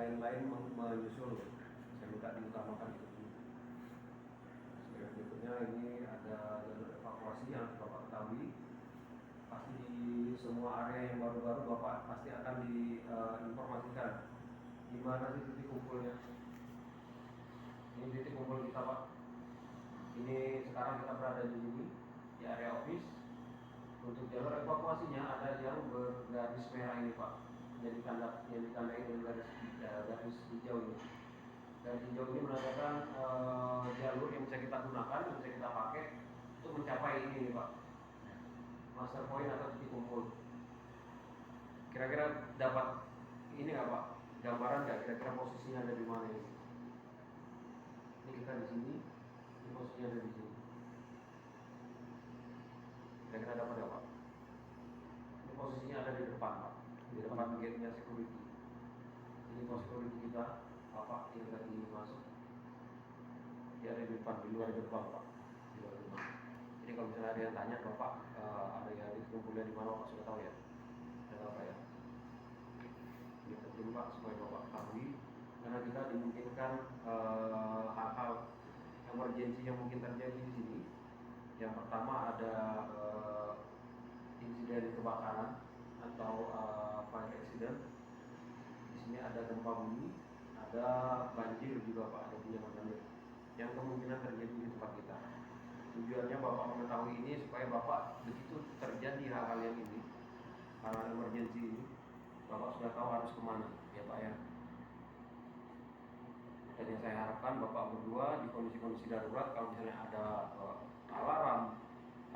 lain-lain menyusul. Saya minta diutamakan itu. Berikutnya ini ada jalur evakuasi yang Bapak ketahui. Pasti di semua area yang baru-baru Bapak pasti akan diinformasikan di mana sih titik kumpulnya. Ini titik kumpul kita, Pak. Ini sekarang kita berada di sini di area office. Untuk jalur evakuasinya ada yang bergaris merah ini, Pak. Yang ditandai dengan garis hijau ini. Garis hijau ini menandakan jalur yang bisa kita gunakan, yang bisa kita pakai untuk mencapai ini, Pak. Master point atau titik kumpul. Kira-kira dapat ini nggak, Pak? Gambaran nggak kira-kira posisinya ada di mana ini? Ini kita di sini, ini posisinya ada di sini. Kira-kira dapat nggak, Pak? Ini posisinya ada di depan, Pak. Di depan gate-nya security. Ini pos security kita, Bapak yang tadi masuk. Dia ada di depan, di luar gerbang, Pak. Di luar gerbang. Jadi kalau misalnya ada yang tanya, Bapak ada yang dikumpulnya di mana, Bapak sudah tahu ya? Sudah tahu, Pak ya? Ini penting, Pak, supaya Bapak ketahui. Karena kita dimungkinkan hal-hal emergensi yang mungkin terjadi di sini. Yang pertama ada insiden kebakaran atau fire accident. Di sini ada gempa bumi, ada banjir juga, Pak, ada guncangan banjir yang kemungkinan terjadi di tempat kita. Tujuannya Bapak mengetahui ini supaya Bapak begitu terjadi hal-hal yang ini, hal-hal emergensi ini, Bapak sudah tahu harus kemana, ya Pak ya. Dan yang saya harapkan Bapak berdua di kondisi-kondisi darurat, kalau misalnya ada alarm,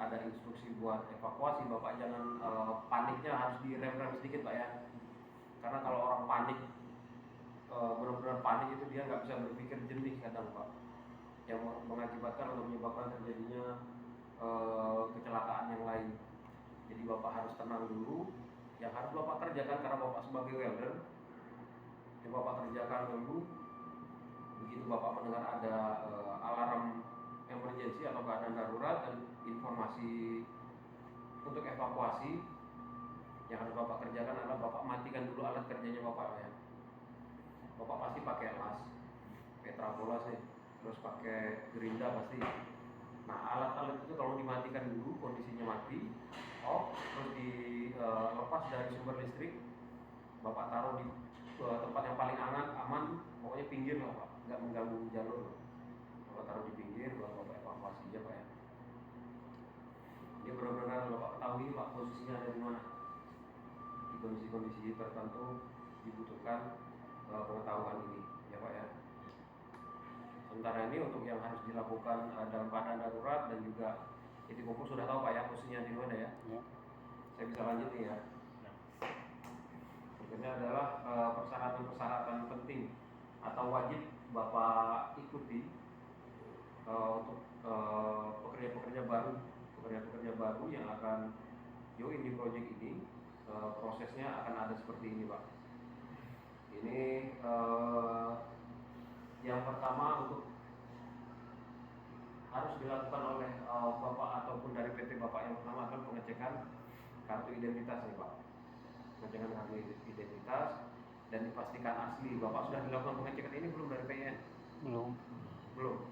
ada instruksi buat evakuasi, Bapak jangan paniknya harus direm-rem sedikit, Pak ya. Karena kalau orang panik, benar-benar panik itu dia nggak bisa berpikir jernih kadang, Pak, yang mengakibatkan atau menyebabkan terjadinya kecelakaan yang lain. Jadi Bapak harus tenang dulu. Yang harus Bapak kerjakan karena Bapak sebagai welder, yang Bapak kerjakan dulu. Begitu Bapak mendengar ada alarm emergency atau keadaan darurat dan informasi untuk evakuasi, yang harus Bapak kerjakan adalah Bapak matikan dulu alat kerjanya Bapak ya. Bapak pasti pakai las, pakai trabolas nih, terus pakai gerinda pasti. Nah, alat-alat itu kalau dimatikan dulu, kondisinya mati, off, terus dilepas dari sumber listrik, Bapak taruh di tempat yang paling aman, pokoknya pinggir lah, Pak, nggak mengganggu jalur. Bapak taruh di pinggir, Bapak evakuasi aja, Pak ya. Ini benar-benar Bapak ketahui, Pak, posisinya ada di mana. Di kondisi-kondisi tertentu dibutuhkan pengetahuan ini, ya Pak ya. Sementara ini untuk yang harus dilakukan dalam keadaan darurat dan juga titik kumpul sudah tahu Pak ya posisinya di mana ya. Saya bisa lanjut nih ya. Berikutnya adalah persyaratan-persyaratan penting atau wajib Bapak ikuti untuk pekerja-pekerja baru yang akan join di proyek ini. Prosesnya akan ada seperti ini, Pak. Ini yang pertama untuk harus dilakukan oleh Bapak ataupun dari PT Bapak yang pertama adalah pengecekan kartu identitas nih, Pak. Pengecekan kartu identitas dan dipastikan asli. Bapak sudah dilakukan pengecekan ini belum dari PN? Belum.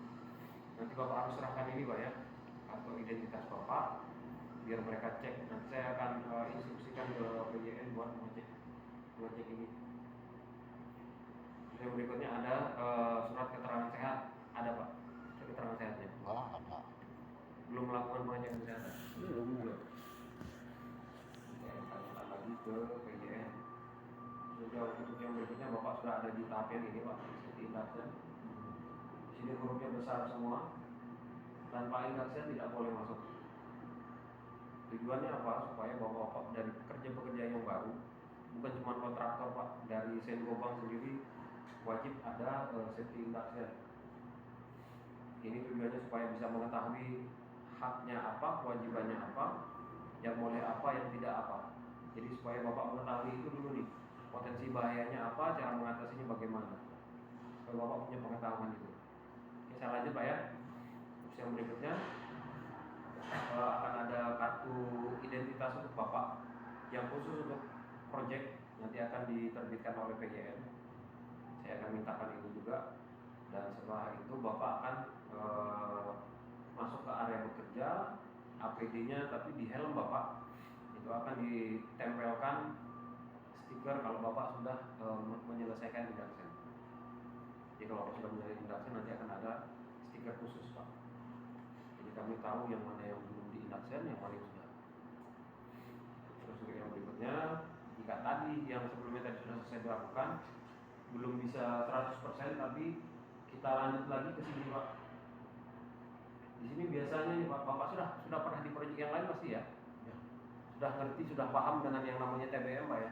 Nanti Bapak harus serahkan ini, Pak ya, kartu identitas Bapak biar mereka cek. Nanti saya akan instruksikan ke PJN buat mengecek ini. Yang berikutnya ada surat keterangan sehat, ada Pak? Surat keterangan sehatnya? Ada. Belum melakukan pengecekan kesehatan? Belum. Saya tanyakan lagi ke PJN. Sudah untuk yang berikutnya Bapak sudah ada di tahap yang ini Pak, safety induction. Di sini hurufnya besar semua. Tanpa induction tidak boleh masuk. Tujuannya apa? Supaya Bapak dari pekerja-pekerja yang baru, bukan cuma kontraktor Pak, dari Saint-Gobain sendiri wajib ada safety induction. Ini tujuannya supaya bisa mengetahui haknya apa, kewajibannya apa, yang boleh apa, yang tidak apa. Jadi supaya Bapak mengetahui itu dulu nih, potensi bahayanya apa, cara mengatasinya bagaimana. Supaya Bapak punya pengetahuan itu. Oke, saya lanjut Pak ya. Terus yang berikutnya akan ada kartu identitas untuk Bapak yang khusus untuk proyek, nanti akan diterbitkan oleh PJN. Saya akan mintakan itu juga, dan setelah itu Bapak akan masuk ke area bekerja, APD-nya tapi di helm Bapak itu akan ditempelkan stiker kalau Bapak sudah menyelesaikan induction. Jadi kalau Bapak sudah menyelesaikan induction nanti akan ada stiker khusus Pak. Jadi kami tahu yang mana yang belum di induction, yang mana yang sudah. Terus untuk yang berikutnya, jika tadi yang sebelumnya tadi sudah selesai dilakukan belum bisa 100% tapi kita lanjut lagi ke sini Pak. Di sini biasanya nih Pak, Bapak sudah pernah di proyek yang lain pasti ya? Ya. Sudah ngerti, sudah paham dengan yang namanya TBM Pak ya?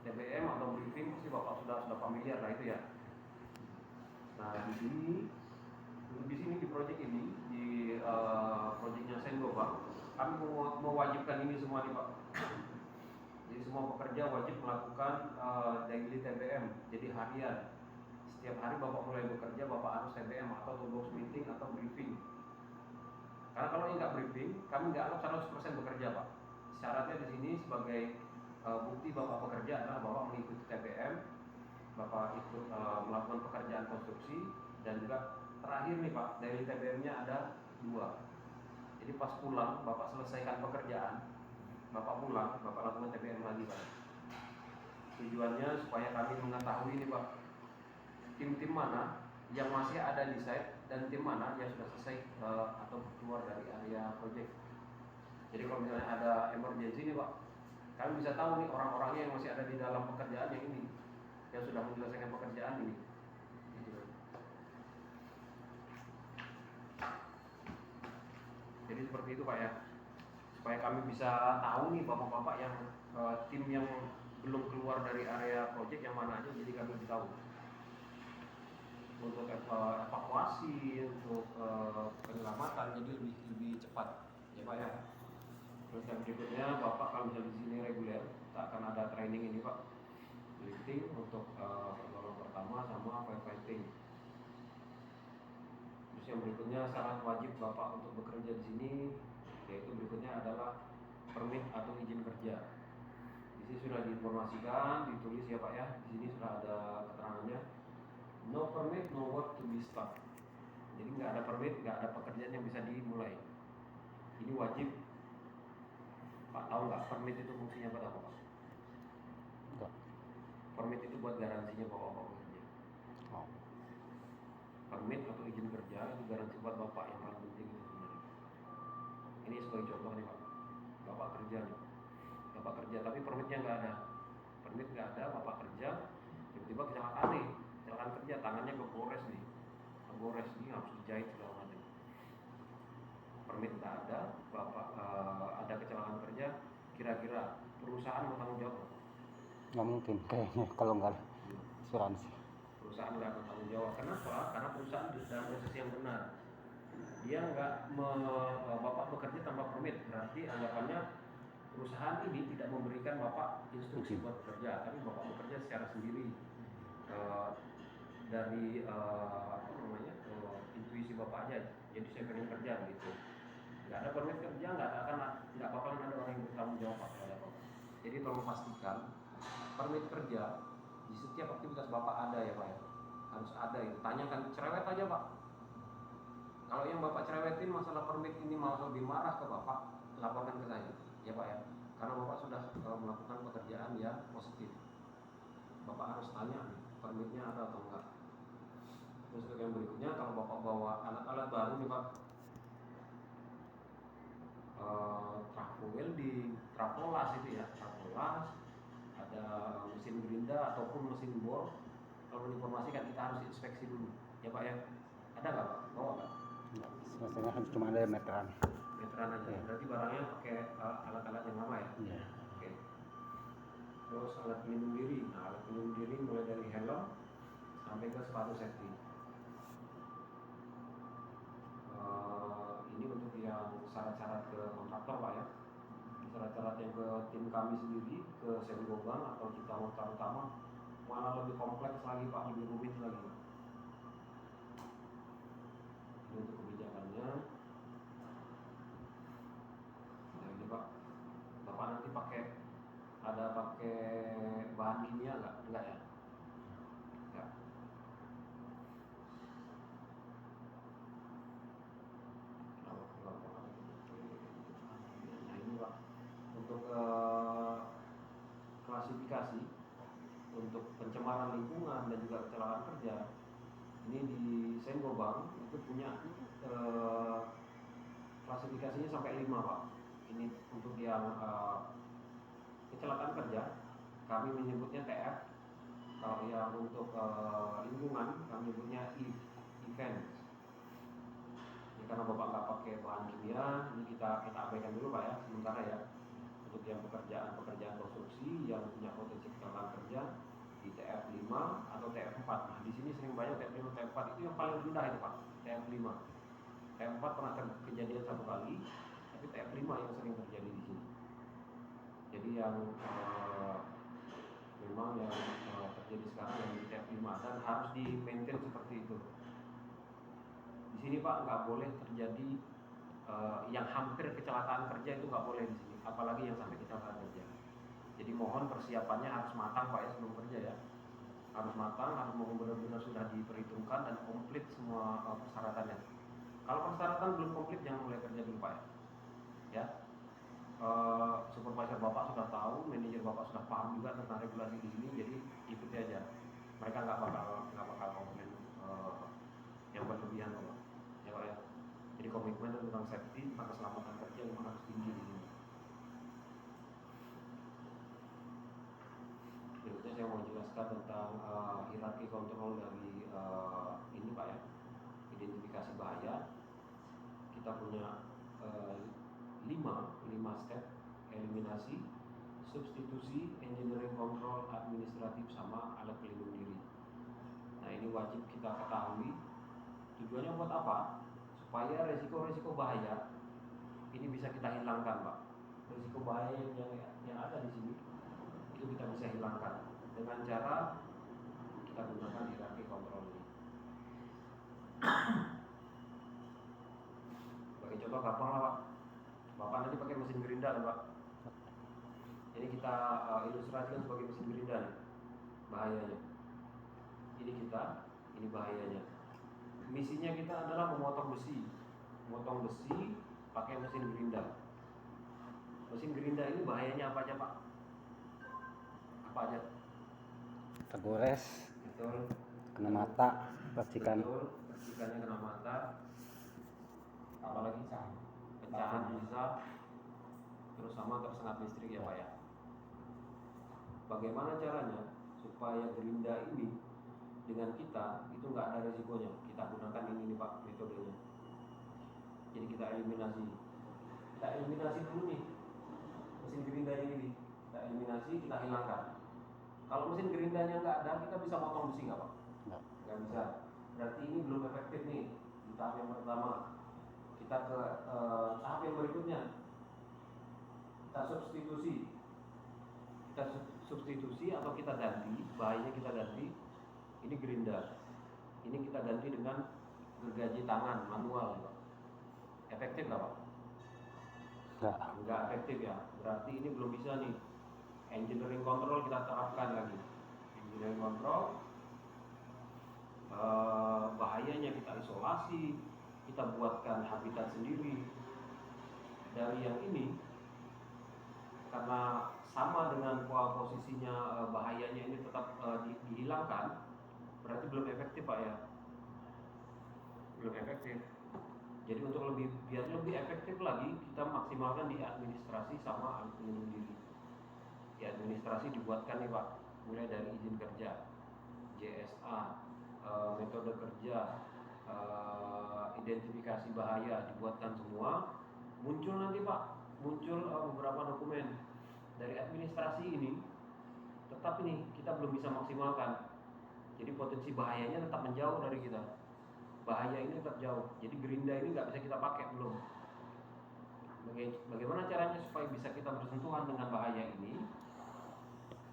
TBM atau briefing pasti Bapak sudah familiar lah itu ya. Nah di sini di proyek ini di proyeknya Sengo Pak, kami mewajibkan ini semua nih Pak. Jadi semua pekerja wajib melakukan daily TBM, jadi harian. Setiap hari Bapak mulai bekerja, Bapak harus TBM atau toolbox meeting atau briefing. Karena kalau nggak briefing, kami nggak anggap 100% bekerja Pak. Syaratnya di sini sebagai bukti Bapak bekerja adalah Bapak mengikuti TBM, Bapak ikut melakukan pekerjaan konstruksi, dan juga terakhir nih Pak, dari TBM-nya ada 2. Jadi pas pulang, Bapak selesaikan pekerjaan, Bapak pulang, Bapak lakukan TBM lagi Pak. Tujuannya supaya kami mengetahui nih Pak, tim-tim mana yang masih ada di site dan tim mana yang sudah selesai atau keluar dari area project. Jadi kalau misalnya ada emergency nih Pak, kami bisa tahu nih orang-orangnya yang masih ada di dalam pekerjaan yang ini, yang sudah menyelesaikan pekerjaan ini. Jadi seperti itu Pak ya, supaya kami bisa tahu nih bapak-bapak yang tim yang belum keluar dari area project yang mana aja, jadi kami bisa tahu untuk evakuasi, untuk penyelamatan, jadi lebih cepat ya Pak ya. Terus yang berikutnya Bapak kalau misalnya di sini reguler, kita akan ada training ini Pak, lifting untuk pertolongan pertama sama firefighting. Terus yang berikutnya syarat wajib Bapak untuk bekerja di sini, yaitu berikutnya adalah permit atau izin kerja. Di sini sudah diinformasikan, ditulis ya Pak ya. Di sini sudah ada keterangannya. No permit, no work to be start. Jadi nggak ada permit, nggak ada pekerjaan yang bisa dimulai. Ini wajib. Pak tahu nggak permit itu fungsinya buat apa Pak? Enggak. Permit itu buat garansinya Bapak bekerja. Oh. Permit atau izin kerja itu garansi buat Bapak yang paling penting itu sebenarnya. Ini sebagai contoh nih Pak. Bapak kerja nih. Bapak kerja tapi permitnya nggak ada. Permit nggak ada, Bapak kerja, tiba-tiba kecelakaan nih. Kecelakaan kerja, tangannya kegores nih. Kegores nih harus dijahit segala macam. Permit nggak ada, Bapak ada kecelakaan kerja, kira-kira perusahaan mau tanggung jawab? Nggak mungkin kayaknya kalau nggak ada asuransi. Perusahaan nggak akan tanggung jawab. Kenapa? Karena perusahaan dalam proses yang benar. Dia nggak Bapak bekerja tanpa permit, berarti anggapannya perusahaan ini tidak memberikan Bapak instruksi buat bekerja, tapi Bapak bekerja secara sendiri dari intuisi Bapak aja. Jadi saya pengen kerja gitu. Nggak ada permit kerja, nggak bakalan ada orang yang bertanggung jawab Pak terhadap Bapak. Jadi tolong pastikan permit kerja di setiap aktivitas Bapak ada ya Pak ya. Harus ada itu. Tanyakan, cerewet aja Pak. Kalau yang Bapak cerewetin masalah permit ini malah lebih marah ke Bapak, laporkan ke saya ya Pak ya. Karena Bapak sudah melakukan pekerjaan yang positif. Bapak harus tanya nih, permitnya ada atau enggak. Terus yang berikutnya, kalau Bapak bawa alat-alat baru nih Pak, trafo welding, trafolas itu ya, trafolas, ada mesin gerinda ataupun mesin bor. Kalau diinformasikan kita harus inspeksi dulu ya Pak ya. Ada nggak Pak? Bawa nggak? Biasanya cuma ada meteran. Meteran aja. Ya. Berarti barangnya pakai alat-alat yang lama ya? Iya. Oke. Terus alat pelindung diri. Nah, alat pelindung diri mulai dari helm sampai ke sepatu safety. Ini untuk yang syarat-syarat ke kontraktor Pak ya. Syarat-syarat yang ke tim kami sendiri, ke Senggobang atau kita utama malah lebih kompleks lagi Pak, lebih rumit lagi. Ini untuk kebijakannya. Nah ini Pak, Bapak nanti pakai bahan kimia enggak ya? Ya. klasifikasi untuk pencemaran lingkungan dan juga kecelakaan kerja. Ini di Saint-Gobain itu punya klasifikasinya sampai 5 Pak. Ini untuk yang kecelakaan kerja kami menyebutnya TF. Kalau yang untuk lingkungan kami menyebutnya event. Ini karena Bapak nggak pakai bahan kimia, ini kita abaikan dulu Pak ya sementara ya. Untuk yang pekerjaan konstruksi yang punya potensi kecelakaan kerja di TF5 atau TF4. Nah, di sini sering banyak TF5, TF4 itu yang paling rendah itu Pak, TF5. TF4 pernah kejadian 1 kali, tapi TF5 yang sering terjadi di sini. Jadi yang memang yang terjadi sekarang yang di TF5 dan harus di maintain seperti itu. Di sini Pak nggak boleh terjadi yang hampir kecelakaan kerja itu nggak boleh di sini, apalagi yang sampai kecelakaan kerja. Jadi mohon persiapannya harus matang Pak ya sebelum kerja ya. Harus matang, harus benar-benar sudah diperhitungkan dan komplit semua persyaratannya. Kalau persyaratan belum komplit jangan mulai kerja dulu Pak ya. Supervisor Bapak sudah tahu, manajer Bapak sudah paham juga tentang regulasi di sini, jadi ikuti aja. Mereka nggak bakal komplain yang berlebihan Pak. Ya Pak ya. Jadi komitmen tentang safety, tentang keselamatan kerja memang harus tinggi di sini. Berikutnya saya mau jelaskan tentang hierarki kontrol dari ini Pak ya, identifikasi bahaya. Kita punya 5 step: eliminasi, substitusi, engineering control, administratif, sama alat pelindung diri. Nah ini wajib kita ketahui. Tujuannya buat apa? Supaya resiko-resiko bahaya ini bisa kita hilangkan Pak. Resiko bahaya yang ada di sini itu kita bisa hilangkan dengan cara kita gunakan hierarki kontrol ini. Sebagai contoh gampang lah Pak. Bapak nanti pakai mesin gerinda kan Pak. Ini kita ilustrasikan sebagai mesin gerinda nih, bahayanya. Ini kita, ini bahayanya. Misinya kita adalah memotong besi pakai mesin gerinda. Mesin gerinda ini bahayanya apa aja Pak? Apa aja? Tergores, Betul. kena mata, percikan. Betul, percikannya kena mata. Apalagi pecahan bisa, terus sama tersengat listrik ya Pak ya. Bagaimana caranya supaya gerinda ini dengan kita itu nggak ada resikonya? Kita gunakan ini nih Pak metodenya. Jadi kita eliminasi dulu nih mesin gerindanya ini, kita eliminasi, kita hilangkan. Kalau mesin gerindanya nggak ada, kita bisa potong besi nggak Pak? Nggak bisa. Berarti ini belum efektif nih di tahap yang pertama. Kita ke tahap yang berikutnya. Kita substitusi atau kita ganti, bahayanya kita ganti. Ini gerinda. Ini kita ganti dengan gergaji tangan manual Pak. Efektif nggak Pak? Nggak efektif ya. Berarti ini belum bisa nih. Engineering control kita terapkan lagi. Engineering control, bahayanya kita isolasi, kita buatkan habitat sendiri. Dari yang ini, karena sama dengan posisinya bahayanya ini tetap dihilangkan, berarti belum efektif Pak ya. Belum efektif. Jadi untuk biar lebih efektif lagi, kita maksimalkan di administrasi sama alat pelindung diri. Di administrasi dibuatkan nih Pak, mulai dari izin kerja, JSA, metode kerja, identifikasi bahaya, dibuatkan semua. Muncul nanti Pak, beberapa dokumen dari administrasi ini. Tetap ini kita belum bisa maksimalkan. Jadi potensi bahayanya tetap menjauh dari kita. Bahaya ini tetap jauh. Jadi gerinda ini nggak bisa kita pakai belum. Bagaimana caranya supaya bisa kita bersentuhan dengan bahaya ini?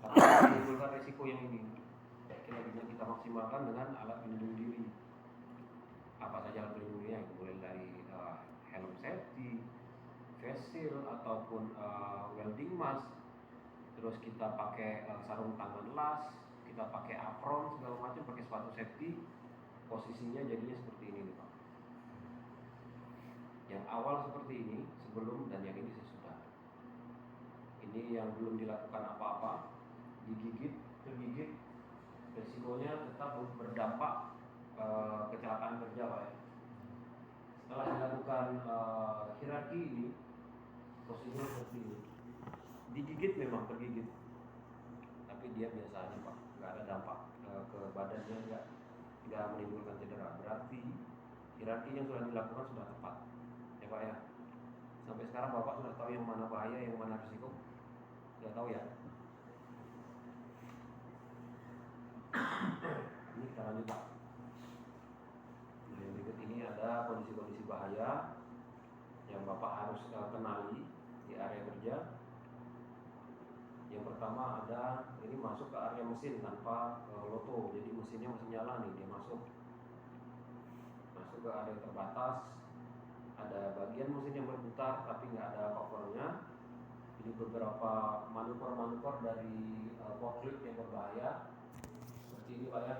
Tapi menimbulkan resiko yang ini. Kita bisa kita maksimalkan dengan alat pelindung diri. Apa saja alat pelindung diri? Mulai dari helm safety, face shield ataupun welding mask. Terus kita pakai sarung tangan las, kita pakai apron segala macam, pakai sepatu safety. Posisinya jadinya seperti ini nih Pak. Yang awal seperti ini sebelum, dan yang ini sesudah. Ini yang belum dilakukan apa-apa. digigit, tergigit, resikonya tetap berdampak kecelakaan kerja Pak ya. Setelah dilakukan hierarki ini, prosedur seperti ini, digigit memang tergigit, tapi dia biasa aja Pak, nggak ada dampak ke badannya, nggak menimbulkan cedera. Berarti hierarki yang sudah dilakukan sudah tepat ya Pak ya. Sampai sekarang Bapak sudah tahu yang mana bahaya, yang mana risiko, sudah tahu ya. Ini kita lanjut Pak. Nah, yang berikut ini ada kondisi-kondisi bahaya yang Bapak harus kenali di area kerja. Yang pertama ada, ini masuk ke area mesin tanpa loto, jadi mesinnya masih nyala nih, dia masuk ke area terbatas. Ada bagian mesin yang berputar tapi nggak ada covernya. Ini beberapa manuver-manuver dari forklift yang berbahaya seperti ini Pak ya.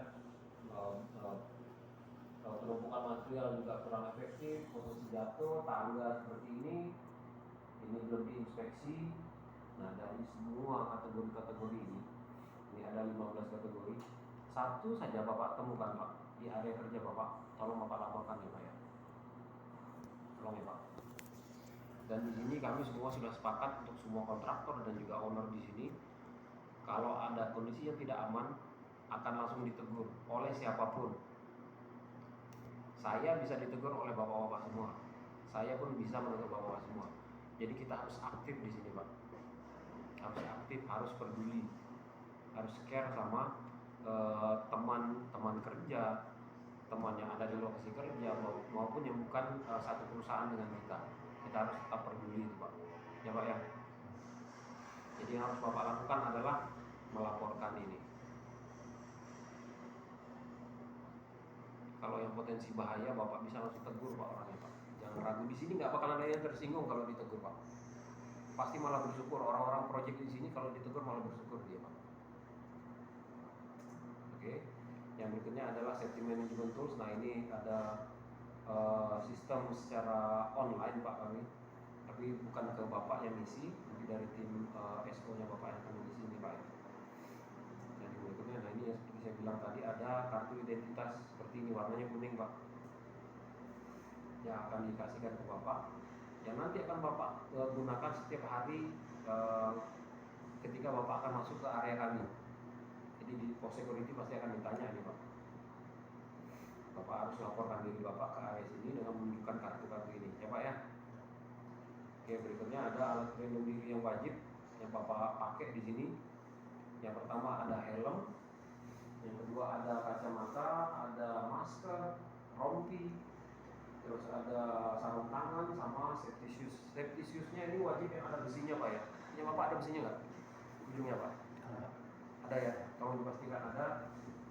Penumpukan material juga kurang efektif, posisi jatuh, tangga seperti ini belum diinspeksi. Nah, dari semua kategori-kategori ini ada 15 kategori, satu saja Bapak temukan Pak di area kerja Bapak, tolong Bapak laporkan ya Pak ya. Tolong ya Pak. Dan di sini kami semua sudah sepakat untuk semua kontraktor dan juga owner di sini, kalau ada kondisi yang tidak aman akan langsung ditegur oleh siapapun. Saya bisa ditegur oleh bapak-bapak semua, saya pun bisa menegur bapak-bapak semua. Jadi kita harus aktif di sini Pak, harus aktif, harus peduli, harus care sama teman-teman kerja, teman yang ada di lokasi kerja maupun yang bukan satu perusahaan dengan kita. Kita harus tetap peduli itu Pak ya Pak ya. Jadi yang harus Bapak lakukan adalah melaporkan ini. Kalau yang potensi bahaya Bapak bisa langsung tegur Pak orangnya Pak. Jangan ragu, di sini nggak bakal ada yang tersinggung kalau ditegur Pak. Pasti malah bersyukur, orang-orang proyek di sini kalau ditegur malah bersyukur dia Pak. Oke. Yang berikutnya adalah safety management tools. Nah, ini ada sistem secara online Pak kami. Tapi bukan ke Bapak yang ngisi, nanti dari tim SO-nya Bapak yang akan ngisi ini Pak. Dan berikutnya, nah ini yang seperti saya bilang tadi, ada kartu identitas seperti ini, warnanya kuning Pak, yang akan dikasihkan ke Bapak, yang nanti akan Bapak gunakan setiap hari ketika Bapak akan masuk ke area kami. Jadi di pos security pasti akan ditanya ini Pak. Bapak harus laporkan diri Bapak ke area sini dengan menunjukkan kartu-kartu ini ya Pak ya. Oke, berikutnya ada alat pelindung diri yang wajib yang Bapak pakai di sini. Yang pertama ada helm, yang kedua ada kacamata, ada masker, rompi, terus ada sarung tangan sama safety shoes. Safety shoesnya ini wajib yang ada besinya Pak ya. Ini Bapak ada besinya nggak? Ujungnya Pak? Ada ya. Tolong dipastikan ada.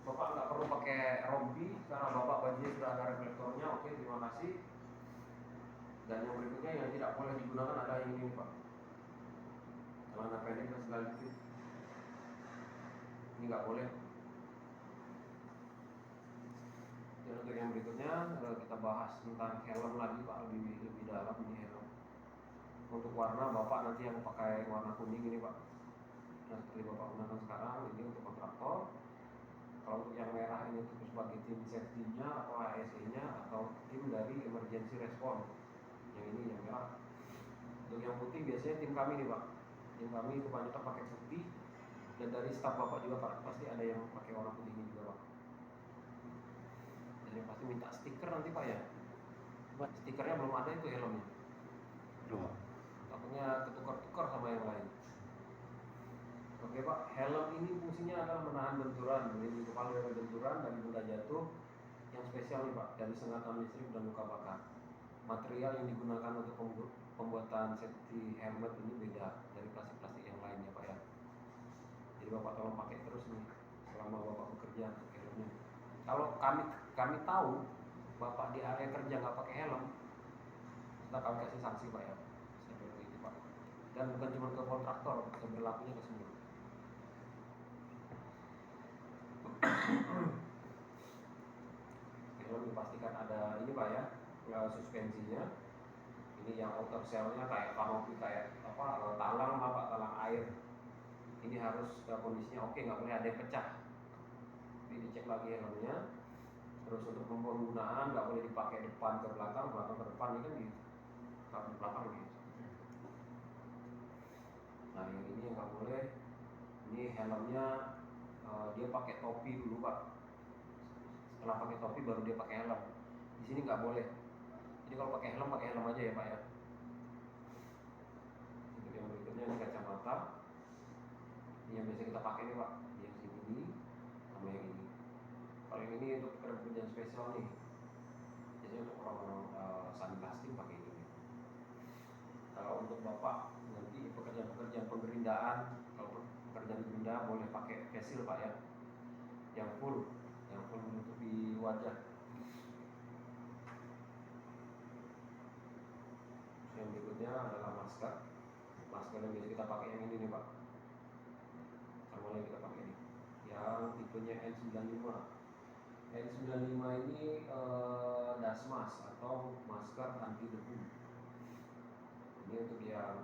Bapak nggak perlu pakai rompi karena Bapak bajunya sudah ada reflektornya. Oke, terima kasih. Dan yang berikutnya yang tidak boleh digunakan ada yang ini Pak, celana pendek dan sandal jepit. Ini nggak boleh. Dan untuk yang berikutnya kita bahas tentang helm lagi Pak, lebih dalam ini helm. Untuk warna Bapak nanti yang pakai warna kuning ini Pak, nah, seperti Bapak gunakan sekarang ini untuk kontraktor. Kalau untuk yang merah ini untuk sebagai tim safety-nya atau ASE-nya atau tim dari emergency response. Yang ini yang merah. Untuk yang putih biasanya tim kami nih Pak. Tim kami kebanyakan pakai putih, dan dari staf Bapak juga Pak pasti ada yang pakai warna putih ini juga Pak. Dan yang pasti minta stiker nanti Pak ya. Buat stikernya belum ada itu helmnya. Belum. Takutnya ketukar-tukar sama yang lain. Oke Pak, helm ini fungsinya adalah menahan benturan, melindungi kepala dari benturan dan mudah jatuh. Yang spesial nih Pak, dari sengatan listrik dan luka bakar. Material yang digunakan untuk pembuatan safety helmet ini beda dari plastik-plastik yang lainnya Pak ya. Jadi Bapak tolong pakai terus nih selama Bapak bekerja untuk helmnya. Kalau kami tahu Bapak di area kerja nggak pakai helm, kita kami kasih sanksi Pak ya. Seperti itu Pak. Dan bukan cuma ke kontraktor, bisa berlakunya ke semua. Helm dipastikan ada ini Pak ya, suspensinya. Ini yang outer shell-nya kayak kanopi, kayak talang Pak, talang air. Ini harus kondisinya oke, nggak boleh ada yang pecah. Jadi dicek lagi helmnya. Terus untuk penggunaan nggak boleh dipakai depan ke belakang, belakang ke depan, ini kan di belakang gitu. Nah yang ini yang nggak boleh, ini helmnya dia pakai topi dulu Pak. Setelah pakai topi baru dia pakai helm. Di sini nggak boleh. Jadi kalau pakai helm aja ya Pak ya. Untuk yang berikutnya ini kacamata. Ini yang biasa kita pakai nih Pak. Yang ini sama yang ini. Kalau yang ini untuk pekerjaan spesial nih. Biasanya untuk orang-orang sanitasi pakai ini. Kalau untuk Bapak nanti pekerjaan pemberindaan, kalau pekerjaan pemberindaan boleh pakai face shield Pak ya. Yang full menutupi wajah. Yang berikutnya adalah masker. Masker yang biasa kita pakai yang ini nih Pak. Sama yang kita pakai ini. Yang tipenya N95. N95 ini dasmas atau masker anti debu. Ini untuk yang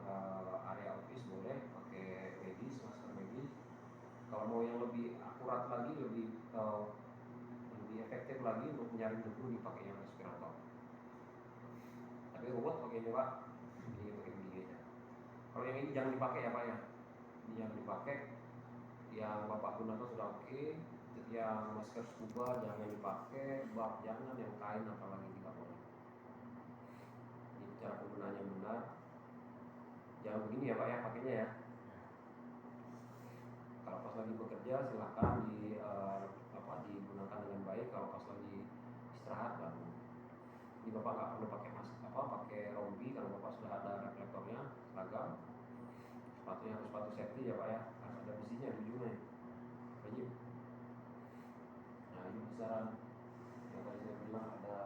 area office boleh pakai medis, masker medis. Kalau mau yang lebih akurat lagi, lebih efektif lagi untuk menyaring debu dipakai yang respirator. Tapi robot pakai ini Pak, ini pakai begini aja. Kalau yang ini jangan dipakai ya Pak ya. Ini jangan dipakai. Yang Bapak gunakan sudah oke. Yang masker scuba jangan dipakai, bab jangan, yang kain apalagi tidak boleh. Ini cara penggunaannya benar. Jangan begini ya Pak ya pakainya ya. Kalau pas lagi bekerja silahkan digunakan dengan baik. Kalau pas lagi istirahat baru. Ini Bapak nggak perlu pakai pakai rompi karena Bapak sudah ada reflektornya seragam. Sepatunya harus sepatu safety ya Pak ya. Harus ada besinya di ujungnya. Wajib. Nah ini besaran yang tadi saya bilang ada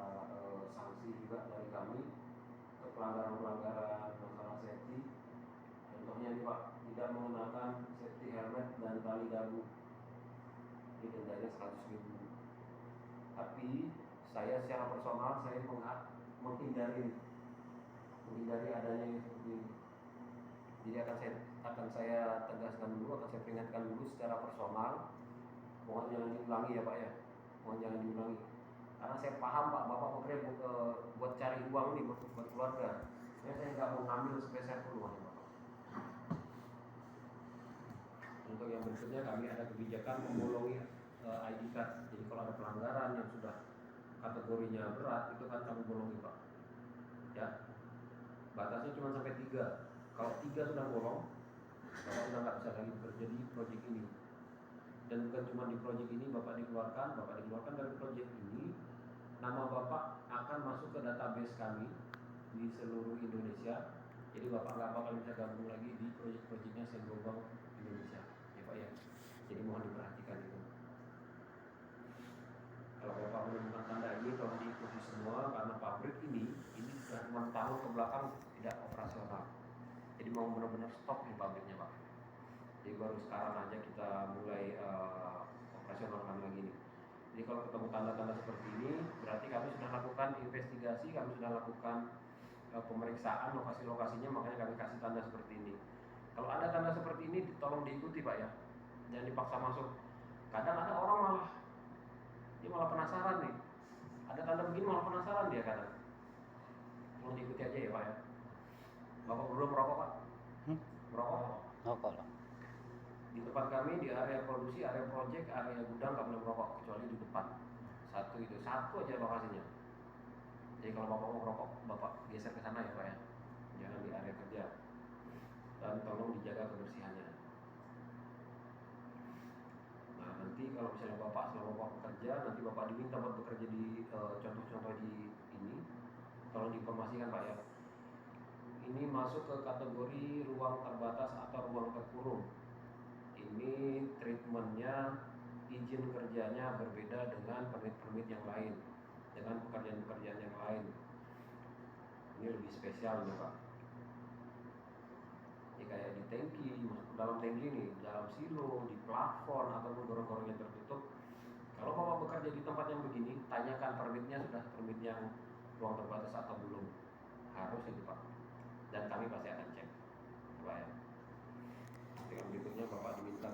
sanksi juga dari kami untuk pelanggaran masalah safety. Contohnya ini Pak, tidak mengenakan safety helmet dan tali dagu. Ini dendanya 100.000. Tapi saya secara personal saya menghindari adanya yang seperti ini. Jadi akan saya tegaskan dulu, akan saya peringatkan dulu secara personal. Mohon jangan diulangi ya Pak ya. Mohon jangan diulangi. Karena saya paham Pak, Bapak bekerja buat cari uang nih buat keluarga. Saya nggak mau ngambil spesial peluang Bapak. Untuk yang berikutnya kami ada kebijakan membolongi ID card. Jadi kalau ada pelanggaran yang sudah kategorinya berat itu kan kami bolongi Pak. Ya. Batasnya cuma sampai 3. Kalau 3 sudah bolong, Bapak sudah nggak bisa lagi bekerja di proyek ini. Dan bukan cuma di proyek ini Bapak dikeluarkan dari proyek ini, nama Bapak akan masuk ke database kami di seluruh Indonesia. Jadi Bapak nggak bakal bisa gabung lagi di proyek-proyeknya Senggobang Indonesia, ya Pak ya. Jadi mohon diperhatikan itu. Kalau Bapak menemukan tanda ini tolong diikuti semua karena pabrik ini sudah 6 tahun ke belakang tidak operasional. Jadi mau benar-benar stop di pabriknya Pak. Jadi baru sekarang aja kita mulai operasionalkan lagi nih. Jadi kalau ketemu tanda-tanda seperti ini, berarti kami sudah lakukan investigasi, kami sudah lakukan pemeriksaan lokasi-lokasinya, makanya kami kasih tanda seperti ini. Kalau ada tanda seperti ini, tolong diikuti Pak ya, jangan dipaksa masuk. Kadang ada orang dia malah penasaran nih, ada tanda begini malah penasaran dia kadang. Tolong diikuti aja ya Pak ya. Bapak berdua merokok Pak? Merokok? Rokok lah. Di tempat kami di area produksi, area project, area gudang nggak boleh merokok kecuali di depan. Satu aja lokasinya. Jadi kalau Bapak mau merokok, Bapak geser ke sana ya Pak ya. Jangan di area kerja. Dan tolong dijaga kebersihannya. Nah nanti kalau misalnya selama Bapak bekerja, nanti Bapak diminta buat bekerja di contoh-contoh di ini, tolong diinformasikan Pak ya. Ini masuk ke kategori ruang terbatas atau ruang terkurung. Ini treatmentnya, izin kerjanya berbeda dengan permit-permit yang lain, dengan pekerjaan-pekerjaan yang lain. Ini lebih spesial nih Pak. Ini kayak di tangki, dalam tangki nih, dalam silo, di plafon ataupun gorong-gorong yang tertutup. Kalau Bapak bekerja di tempat yang begini, tanyakan permitnya sudah permit yang ruang terbatas atau belum. Harus itu Pak. Dan kami pasti akan cek Pak ya. Yang berikutnya Bapak diminta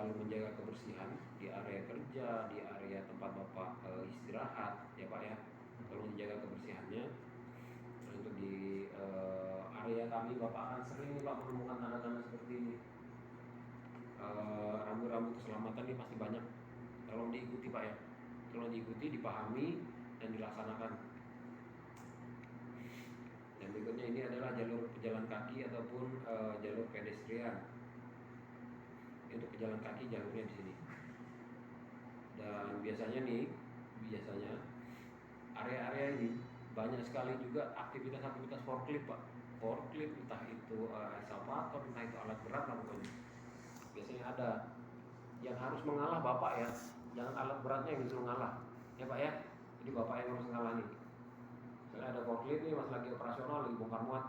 selalu menjaga kebersihan di area kerja, di area tempat bapak istirahat, ya pak ya. Tolong dijaga kebersihannya. Untuk di area kami bapak akan sering nih pak menemukan tanda-tanda seperti ini. Rambu-rambu keselamatan ini pasti banyak. Tolong diikuti pak ya. Tolong diikuti, dipahami dan dilaksanakan. Yang berikutnya ini adalah jalur pejalan kaki ataupun jalur pedestrian. Untuk pejalan kaki jalurnya di sini. Dan biasanya area-area ini banyak sekali juga aktivitas forklift pak. Forklift entah itu eskavator, entah itu alat berat lah pokoknya. Biasanya ada yang harus mengalah bapak ya. Jangan alat beratnya yang disuruh ngalah, ya pak ya. Jadi bapak yang harus ngalah nih. Misalnya ada forklift nih, mas lagi operasional, lagi bongkar muat,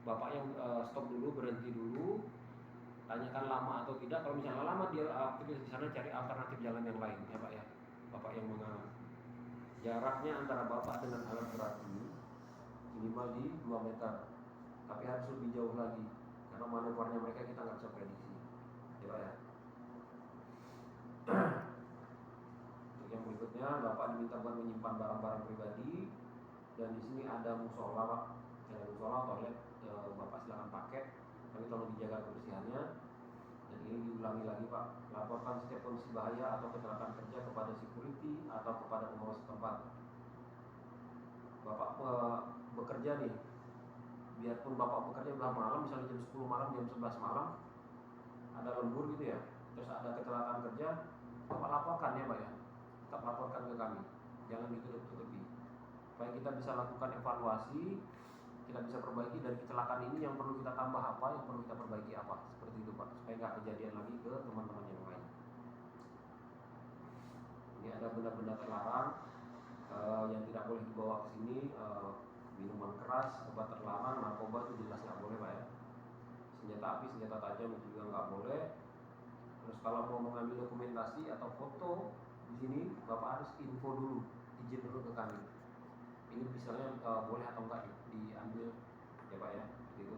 bapak yang stop dulu, berhenti dulu, tanyakan lama atau tidak. Kalau misalnya lama, dia aktif di sana, cari alternatif jalan yang lain, ya pak ya. Bapak yang mengalah. Jaraknya antara bapak dengan alat berat ini minimal di 2 meter, tapi harus lebih jauh lagi karena manuvernya mereka kita nggak bisa prediksi, ya pak ya. Untuk yang berikutnya, bapak diminta buat menyimpan barang-barang pribadi, dan di sini ada musola pak. Ada musola, toilet, bapak silakan pakai, tapi tolong dijaga kebersihannya. Dan ini diulangi lagi pak, laporkan setiap kondisi bahaya atau kecelakaan kerja kepada security atau kepada pengawas setempat. Bapak bekerja nih, biarpun bapak bekerja udah malam, misalnya jam 10 malam, jam 11 malam, ada lembur gitu ya, terus ada kecelakaan kerja, bapak laporkan ya pak ya. Tetap laporkan ke kami, jangan ditutup-tutupi, supaya kita bisa lakukan evaluasi, kita bisa perbaiki dari kecelakaan ini yang perlu kita tambah apa, yang perlu kita perbaiki apa, seperti itu pak, supaya nggak kejadian lagi ke teman-teman yang lain. Ini ada benda-benda terlarang yang tidak boleh dibawa ke sini, minuman keras, obat terlarang, narkoba itu jelas nggak boleh pak ya. Senjata api, senjata tajam itu juga nggak boleh. Terus kalau mau mengambil dokumentasi atau foto di sini, bapak harus info dulu, izin dulu ke kami. Ini misalnya boleh atau enggak diambil, ya pak ya, gitu.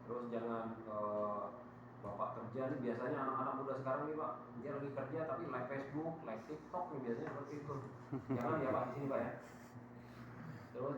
Terus jangan bapak kerja nih, biasanya anak-anak muda sekarang nih pak, dia lagi kerja tapi live Facebook, live TikTok nih biasanya seperti itu. Jangan ya pak di sini pak ya. Terus